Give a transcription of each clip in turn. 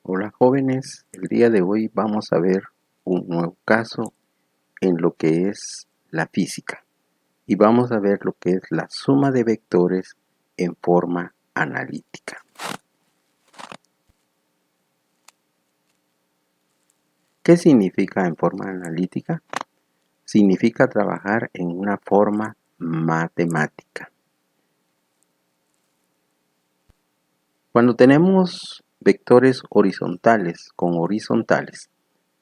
Hola jóvenes, el día de hoy vamos a ver un nuevo caso en lo que es la física y vamos a ver lo que es la suma de vectores en forma analítica. ¿Qué significa en forma analítica? Significa trabajar en una forma matemática. Cuando tenemos vectores horizontales con horizontales,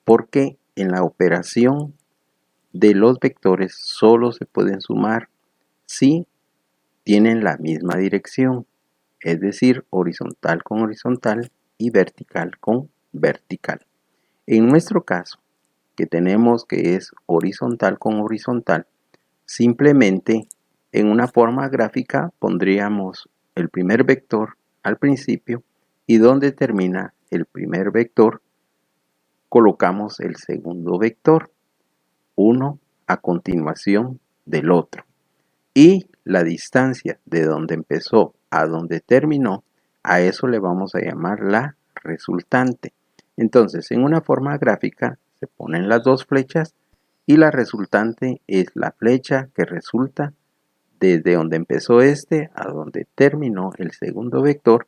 porque en la operación de los vectores solo se pueden sumar si tienen la misma dirección, es decir, horizontal con horizontal y vertical con vertical. En nuestro caso, que tenemos que es horizontal con horizontal, simplemente en una forma gráfica pondríamos el primer vector al principio y donde termina el primer vector colocamos el segundo vector, uno a continuación del otro. Y la distancia de donde empezó a donde terminó, a eso le vamos a llamar la resultante. Entonces, en una forma gráfica se ponen las dos flechas y la resultante es la flecha que resulta desde donde empezó este a donde terminó el segundo vector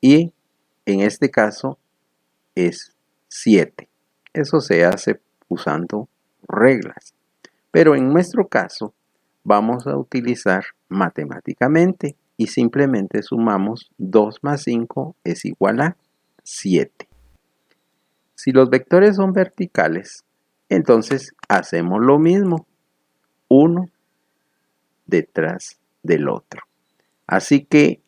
y en este caso es 7. Eso se hace usando reglas. Pero en nuestro caso vamos a utilizar matemáticamente y simplemente sumamos 2 más 5 es igual a 7. Si los vectores son verticales, entonces hacemos lo mismo, uno detrás del otro. Así que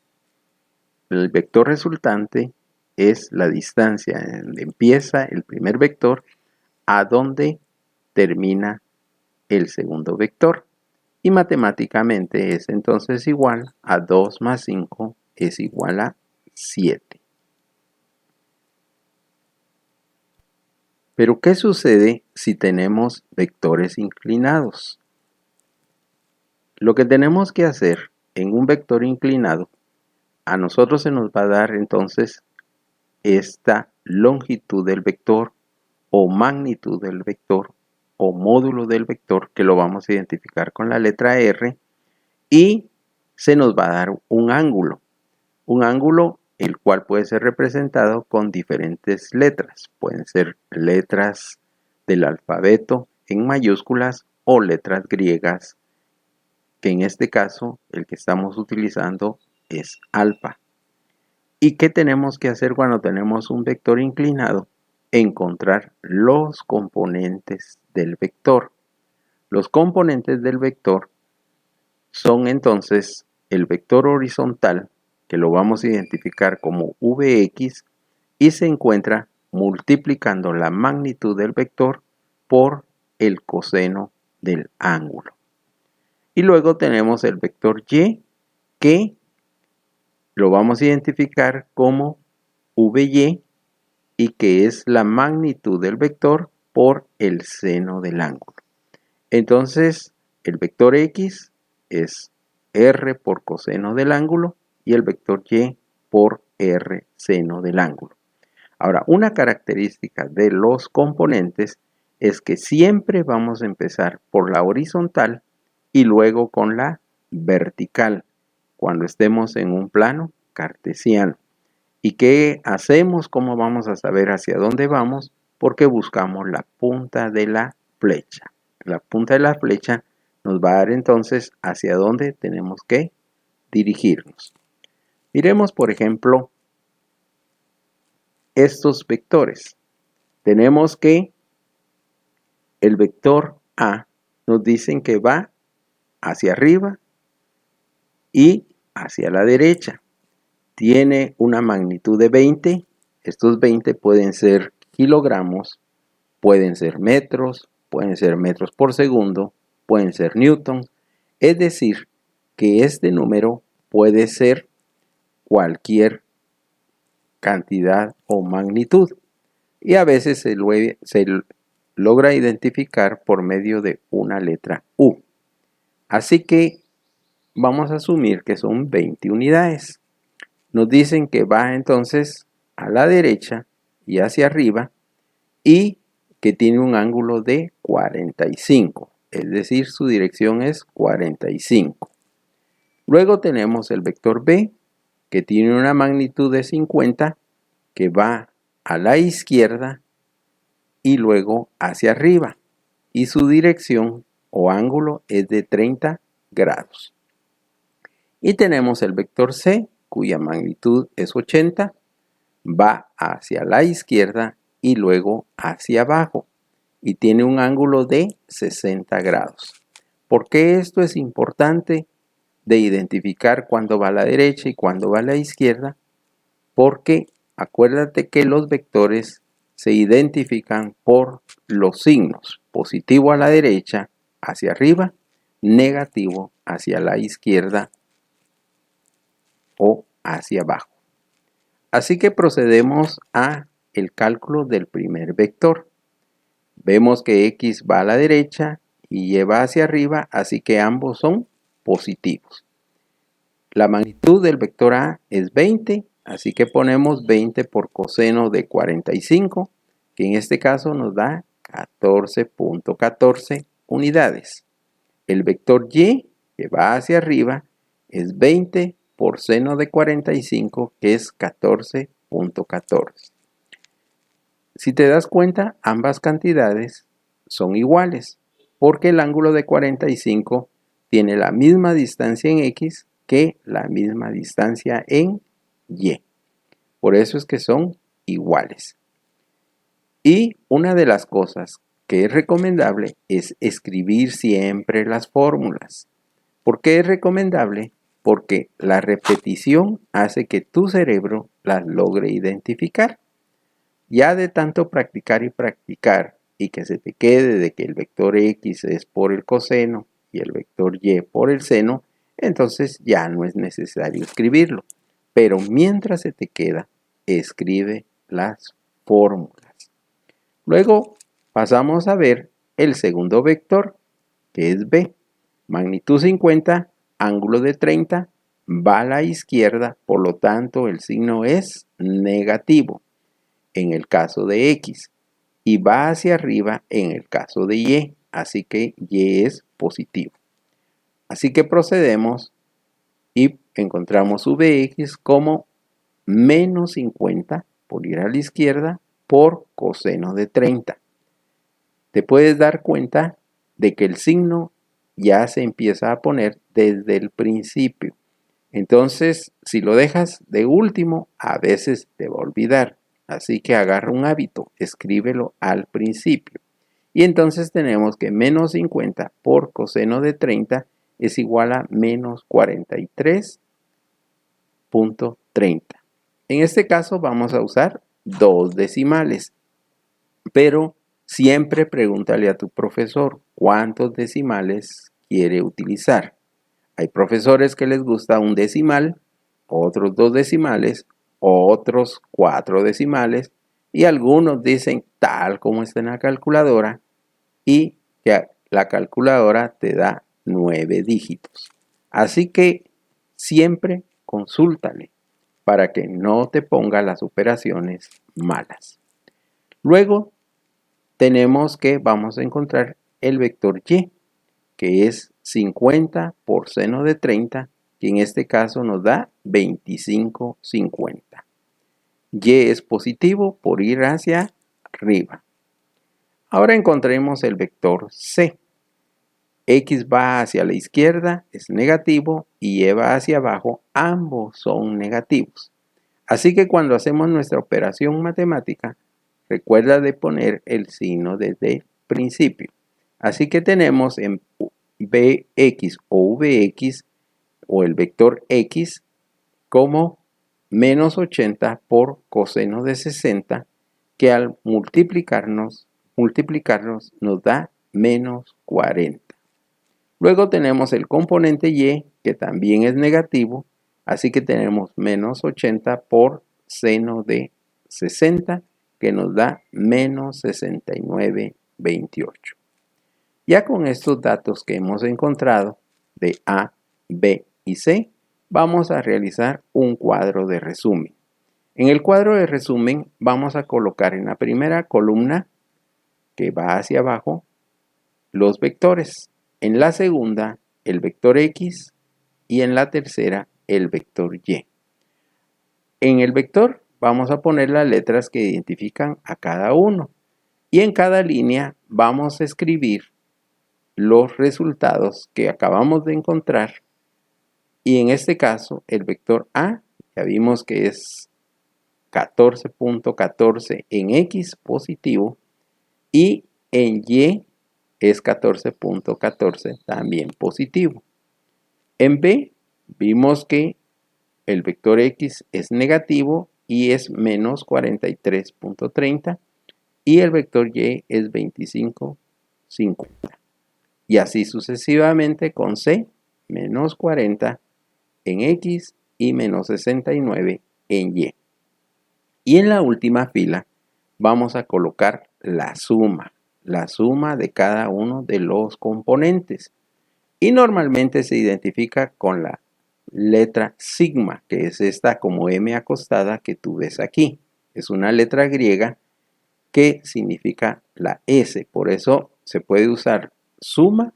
el vector resultante es la distancia en donde empieza el primer vector a donde termina el segundo vector. Y matemáticamente es entonces igual a 2 más 5 es igual a 7. Pero ¿qué sucede si tenemos vectores inclinados? Lo que tenemos que hacer en un vector inclinado, a nosotros se nos va a dar entonces esta longitud del vector o magnitud del vector o módulo del vector, que lo vamos a identificar con la letra R, y se nos va a dar un ángulo el cual puede ser representado con diferentes letras. Pueden ser letras del alfabeto en mayúsculas o letras griegas, que en este caso el que estamos utilizando es alfa. ¿Y qué tenemos que hacer cuando tenemos un vector inclinado? Encontrar los componentes del vector. Los componentes del vector son entonces el vector horizontal, que lo vamos a identificar como Vx, y se encuentra multiplicando la magnitud del vector por el coseno del ángulo. Y luego tenemos el vector y, que lo vamos a identificar como Vy, y que es la magnitud del vector por el seno del ángulo. Entonces, el vector x es r por coseno del ángulo y el vector y por r seno del ángulo. Ahora, una característica de los componentes es que siempre vamos a empezar por la horizontal y luego con la vertical cuando estemos en un plano cartesiano. ¿Y qué hacemos? ¿Cómo vamos a saber hacia dónde vamos? Porque buscamos la punta de la flecha. La punta de la flecha nos va a dar entonces hacia dónde tenemos que dirigirnos. Miremos, por ejemplo, estos vectores. Tenemos que el vector A nos dicen que va hacia arriba y hacia la derecha. Tiene una magnitud de 20. Estos 20 pueden ser kilogramos, pueden ser metros por segundo, pueden ser newtons. Es decir, que este número puede ser cualquier cantidad o magnitud. Y a veces se logra identificar por medio de una letra U. Así que vamos a asumir que son 20 unidades. Nos dicen que va entonces a la derecha y hacia arriba, y que tiene un ángulo de 45, es decir, su dirección es 45. Luego tenemos el vector B, que tiene una magnitud de 50, que va a la izquierda y luego hacia arriba, y su dirección o ángulo es de 30 grados. Y tenemos el vector C, cuya magnitud es 80, va hacia la izquierda y luego hacia abajo, y tiene un ángulo de 60 grados. ¿Por qué esto es importante de identificar cuándo va a la derecha y cuándo va a la izquierda? Porque acuérdate que los vectores se identifican por los signos: positivo a la derecha, hacia arriba; negativo hacia la izquierda o hacia abajo. Así que procedemos a el cálculo del primer vector. Vemos que X va a la derecha y Y va hacia arriba, así que ambos son positivos. La magnitud del vector A es 20, así que ponemos 20 por coseno de 45, que en este caso nos da 14.14 unidades. El vector Y, que va hacia arriba, es 20 por seno de 45, que es 14.14. Si te das cuenta, ambas cantidades son iguales, porque el ángulo de 45 tiene la misma distancia en X que la misma distancia en Y. Por eso es que son iguales. Y una de las cosas que es recomendable es escribir siempre las fórmulas. ¿Por qué es recomendable? Porque la repetición hace que tu cerebro las logre identificar. Ya de tanto practicar y que se te quede de que el vector X es por el coseno y el vector Y por el seno, entonces ya no es necesario escribirlo. Pero mientras se te queda, escribe las fórmulas. Luego pasamos a ver el segundo vector, que es B. Magnitud 50, ángulo de 30, va a la izquierda, por lo tanto el signo es negativo en el caso de X, y va hacia arriba en el caso de Y, así que Y es positivo. Así que procedemos y encontramos Vx como menos 50, por ir a la izquierda, por coseno de 30. Te puedes dar cuenta de que el signo ya se empieza a poner desde el principio. Entonces, si lo dejas de último, a veces te va a olvidar. Así que agarra un hábito, escríbelo al principio. Y entonces tenemos que menos 50 por coseno de 30 es igual a menos 43.30. En este caso vamos a usar dos decimales, pero siempre pregúntale a tu profesor cuántos decimales quiere utilizar. Hay profesores que les gusta un decimal, otros 2 decimales, otros 4 decimales, y algunos dicen tal como está en la calculadora, y que la calculadora te da 9 dígitos. Así que siempre consúltale para que no te ponga las operaciones malas. Luego tenemos que vamos a encontrar el vector Y, que es 50 por seno de 30, que en este caso nos da 25,50. Y es positivo por ir hacia arriba. Ahora encontremos el vector C. X va hacia la izquierda, es negativo, y Y va hacia abajo, ambos son negativos. Así que cuando hacemos nuestra operación matemática, recuerda de poner el signo desde el principio. Así que tenemos en Bx o Vx o el vector X como menos 80 por coseno de 60, que al multiplicarnos nos da menos 40. Luego tenemos el componente Y, que también es negativo, así que tenemos menos 80 por seno de 60, que nos da menos 69,28. Ya con estos datos que hemos encontrado de A, B y C, vamos a realizar un cuadro de resumen. En el cuadro de resumen vamos a colocar en la primera columna que va hacia abajo los vectores, en la segunda el vector X y en la tercera el vector Y. En el vector vamos a poner las letras que identifican a cada uno y en cada línea vamos a escribir los resultados que acabamos de encontrar, y en este caso el vector A ya vimos que es 14.14 en X positivo y en Y es 14.14 también positivo. En B vimos que el vector X es negativo y es menos 43.30 y el vector Y es 25.50. Y así sucesivamente con C, menos 40 en X y menos 69 en Y. Y en la última fila vamos a colocar la suma de cada uno de los componentes. Y normalmente se identifica con la letra sigma, que es esta como M acostada que tú ves aquí. Es una letra griega que significa la S, por eso se puede usar suma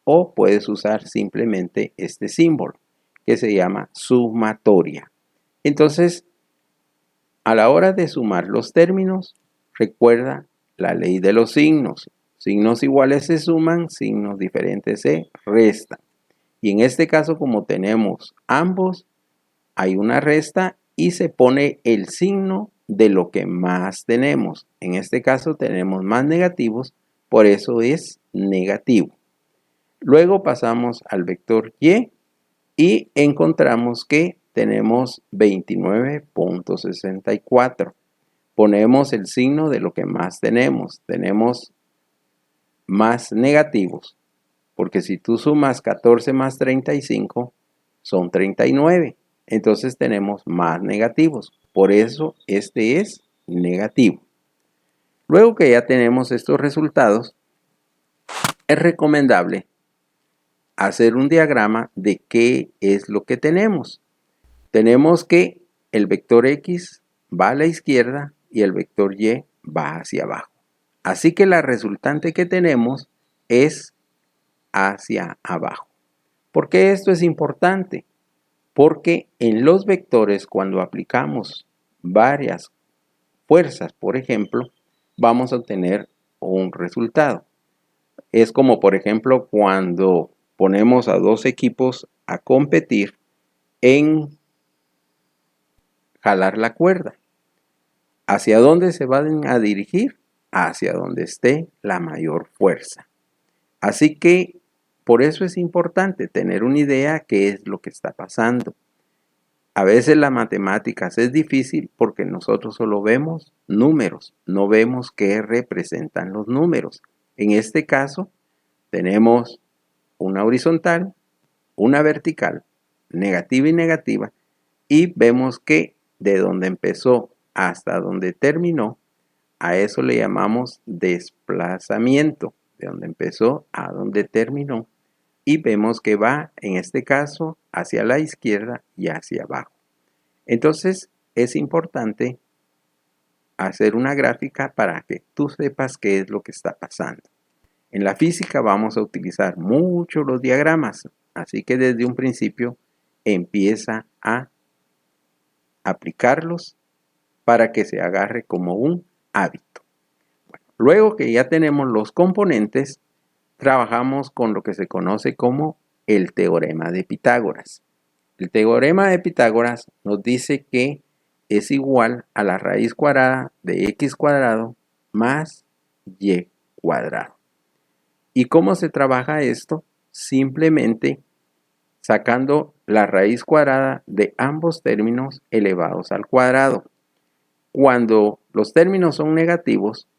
o puedes usar simplemente este símbolo que se llama sumatoria. Entonces, a la hora de sumar los términos, recuerda la ley de los signos. Signos iguales se suman, signos diferentes se restan. Y en este caso, como tenemos ambos, hay una resta y se pone el signo de lo que más tenemos. En este caso tenemos más negativos, por eso es negativo. Luego pasamos al vector Y y encontramos que tenemos 29.64. Ponemos el signo de lo que más tenemos. Tenemos más negativos, porque si tú sumas 14 más 35, son 39. Entonces tenemos más negativos. Por eso este es negativo. Luego que ya tenemos estos resultados, es recomendable hacer un diagrama de qué es lo que tenemos. Tenemos que el vector X va a la izquierda y el vector Y va hacia abajo. Así que la resultante que tenemos es hacia abajo. ¿Por qué esto es importante? Porque en los vectores, cuando aplicamos varias fuerzas, por ejemplo, vamos a obtener un resultado. Es como, por ejemplo, cuando ponemos a dos equipos a competir en jalar la cuerda. ¿Hacia dónde se van a dirigir? Hacia donde esté la mayor fuerza. Así que por eso es importante tener una idea qué es lo que está pasando. A veces las matemáticas es difícil porque nosotros solo vemos números, no vemos qué representan los números. En este caso, tenemos una horizontal, una vertical, negativa y negativa, y vemos que de donde empezó hasta donde terminó, a eso le llamamos desplazamiento, de donde empezó a donde terminó, y vemos que va, en este caso, hacia la izquierda y hacia abajo. Entonces, es importante hacer una gráfica para que tú sepas qué es lo que está pasando. En la física vamos a utilizar mucho los diagramas, así que desde un principio empieza a aplicarlos para que se agarre como un hábito. Luego que ya tenemos los componentes, trabajamos con lo que se conoce como el teorema de Pitágoras. El teorema de Pitágoras nos dice que es igual a la raíz cuadrada de x cuadrado más y cuadrado. ¿Y cómo se trabaja esto? Simplemente sacando la raíz cuadrada de ambos términos elevados al cuadrado. Cuando los términos son negativos,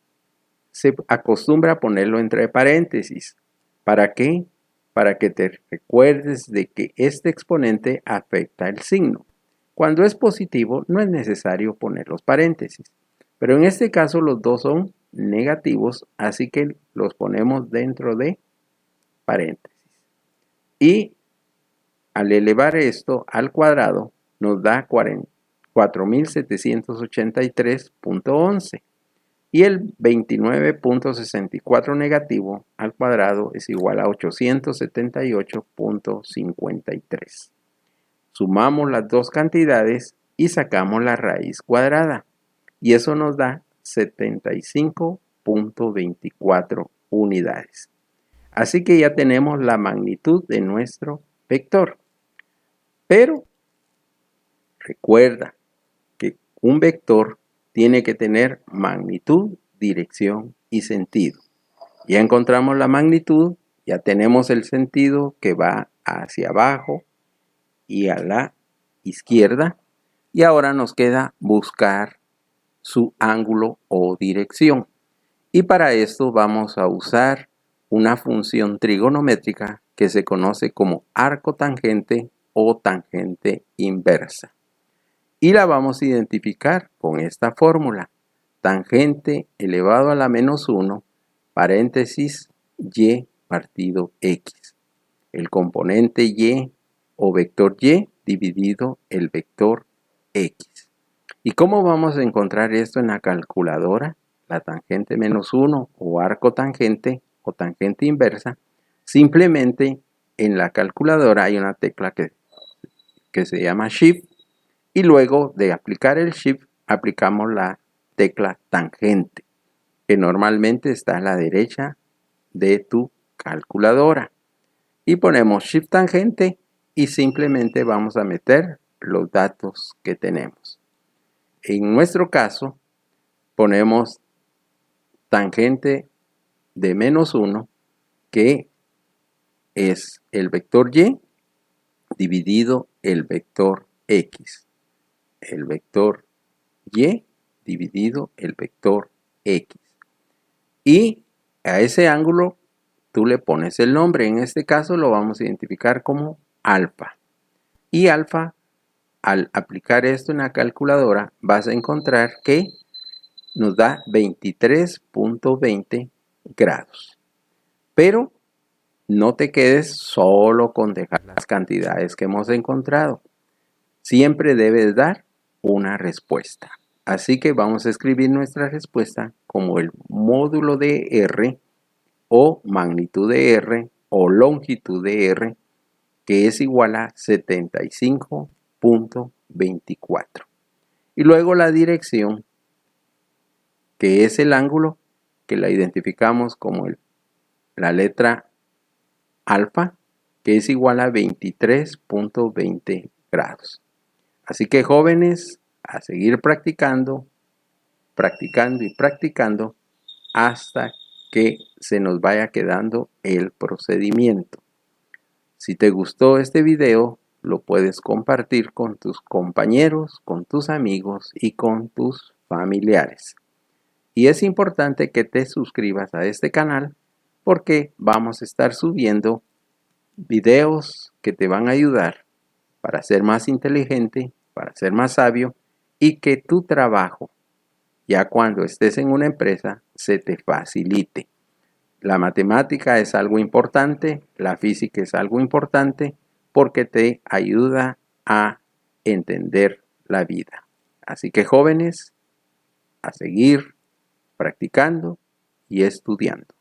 se acostumbra a ponerlo entre paréntesis. ¿Para qué? Para que te recuerdes de que este exponente afecta el signo. Cuando es positivo, no es necesario poner los paréntesis. Pero en este caso los dos son negativos, así que los ponemos dentro de paréntesis. Y al elevar esto al cuadrado, nos da 4783.11 y el 29.64 negativo al cuadrado es igual a 878.53. Sumamos las dos cantidades y sacamos la raíz cuadrada y eso nos da 75.24 unidades. Así que ya tenemos la magnitud de nuestro vector. Pero recuerda que un vector tiene que tener magnitud, dirección y sentido. Ya encontramos la magnitud, ya tenemos el sentido que va hacia abajo y a la izquierda. Y ahora nos queda buscar su ángulo o dirección. Y para esto vamos a usar una función trigonométrica que se conoce como arco tangente o tangente inversa. Y la vamos a identificar con esta fórmula. Tangente elevado a la menos 1, paréntesis, y partido x. El componente y o vector y dividido el vector x. ¿Y cómo vamos a encontrar esto en la calculadora? La tangente menos 1 o arco tangente o tangente inversa. Simplemente en la calculadora hay una tecla que se llama Shift y luego de aplicar el Shift aplicamos la tecla tangente que normalmente está a la derecha de tu calculadora y ponemos Shift tangente y simplemente vamos a meter los datos que tenemos. En nuestro caso ponemos tangente de menos 1 que es el vector y dividido el vector x. El vector y dividido el vector x. Y a ese ángulo tú le pones el nombre. En este caso lo vamos a identificar como alfa. Y alfa, al aplicar esto en la calculadora, vas a encontrar que nos da 23.20 grados. Pero no te quedes solo con dejar las cantidades que hemos encontrado. Siempre debes dar una respuesta. Así que vamos a escribir nuestra respuesta como el módulo de R o magnitud de R o longitud de R, que es igual a 75.24. Y luego la dirección, que es el ángulo, que la identificamos como la letra alfa, que es igual a 23.20 grados. Así que jóvenes, a seguir practicando, practicando y practicando hasta que se nos vaya quedando el procedimiento. Si te gustó este video, lo puedes compartir con tus compañeros, con tus amigos y con tus familiares. Y es importante que te suscribas a este canal porque vamos a estar subiendo videos que te van a ayudar para ser más inteligente, para ser más sabio y que tu trabajo, ya cuando estés en una empresa, se te facilite. La matemática es algo importante, la física es algo importante porque te ayuda a entender la vida. Así que jóvenes, a seguir practicando y estudiando.